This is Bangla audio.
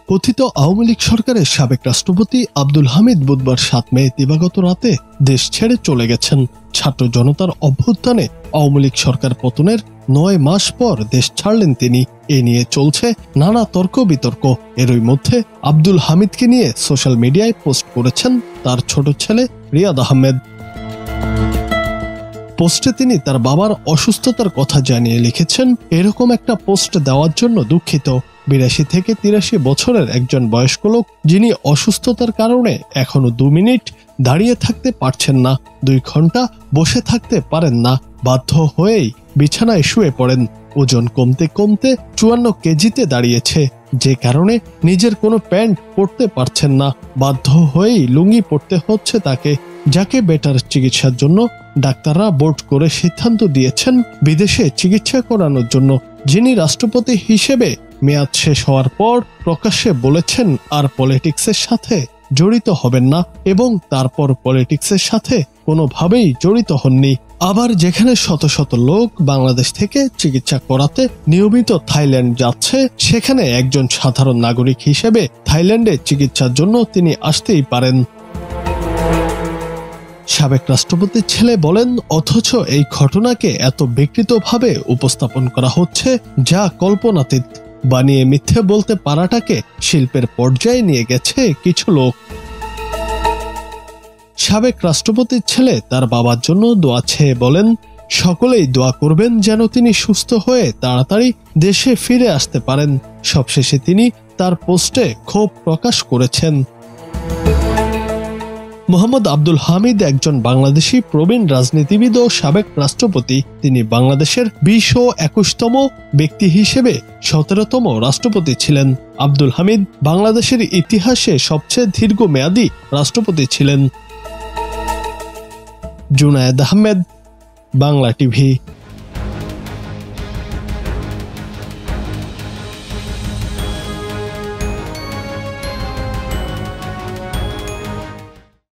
পতিত আওয়ামী লীগ সরকারের সাবেক রাষ্ট্রপতি আব্দুল হামিদ বুধবার 7 মে দিবাগত রাতে দেশ ছেড়ে চলে গেছেন। ছাত্র জনতার অভ্যুত্থানে আওয়ামী লীগ সরকার পতনের 9 মাস পর দেশ ছাড়লেন তিনি। এ নিয়ে চলছে নানা তর্ক বিতর্ক। এরই মধ্যে আব্দুল হামিদকে নিয়ে সোশ্যাল মিডিয়ায় পোস্ট করেছেন তার ছোট ছেলে রিয়াদ আহমেদ। পোস্টে তিনি তার বাবার অসুস্থতার কথা জানিয়ে লিখেছেন, এরকম একটা পোস্ট দেওয়ার জন্য দুঃখিত। 82 থেকে 83 বছরের একজন বয়স্ক লোক যিনি অসুস্থতার কারণে এখনো 2 মিনিট দাঁড়িয়ে থাকতে পারছেন না, 2 ঘন্টা বসে থাকতে পারেন না, বাধ্য হয়েই বিছানায় শুয়ে পড়েন। ওজন কমতে কমতে 54 কেজিতে দাঁড়িয়েছে, যে কারণে নিজের কোনো প্যান্ট পরতে পারছেন না, বাধ্য হয়েই লুঙ্গি পরতে হচ্ছে তাকে, যাকে বেটার চিকিৎসার জন্য ডাক্তাররা বোর্ড করে সিদ্ধান্ত দিয়েছেন বিদেশে চিকিৎসা করানোর জন্য। যিনি রাষ্ট্রপতি হিসেবে মেয়াদ শেষ হওয়ার পর প্রকাশ্যে বলেছেন আর পলিটিক্সের সাথে জড়িত হবেন না এবং তারপর পলিটিক্সের সাথে কোনোভাবেই জড়িত হননি। আবার যেখানে শত শত লোক বাংলাদেশ থেকে চিকিৎসা করাতে নিয়মিত থাইল্যান্ড যাচ্ছে, সেখানে একজন সাধারণ নাগরিক হিসেবে থাইল্যান্ডে চিকিৎসার জন্য তিনি আসতেই পারেন। সাবেক রাষ্ট্রপতির ছেলে বলেন, অথচ এই ঘটনাকে এত বিকৃতভাবে উপস্থাপন করা হচ্ছে যা কল্পনাতীত। বানিয়ে মিথ্যে বলতে পারাটাকে শিল্পের পর্যায়ে নিয়ে গেছে কিছু লোক। সাবেক রাষ্ট্রপতির ছেলে তার বাবার জন্য দোয়া চেয়ে বলেন, সকলেই দোয়া করবেন যেন তিনি সুস্থ হয়ে তাড়াতাড়ি দেশে ফিরে আসতে পারেন। সবশেষে তিনি তার পোস্টে ক্ষোভ প্রকাশ করেছেন। মোহাম্মদ আব্দুল হামিদ একজন বাংলাদেশি প্রবীণ রাজনীতিবিদ ও সাবেক রাষ্ট্রপতি। তিনি বাংলাদেশের 20 ও 21তম ব্যক্তি হিসেবে 17তম রাষ্ট্রপতি ছিলেন। আব্দুল হামিদ বাংলাদেশের ইতিহাসে সবচেয়ে দীর্ঘমেয়াদী রাষ্ট্রপতি ছিলেন। জুনায়েদ আহমেদ, বাংলা টিভি।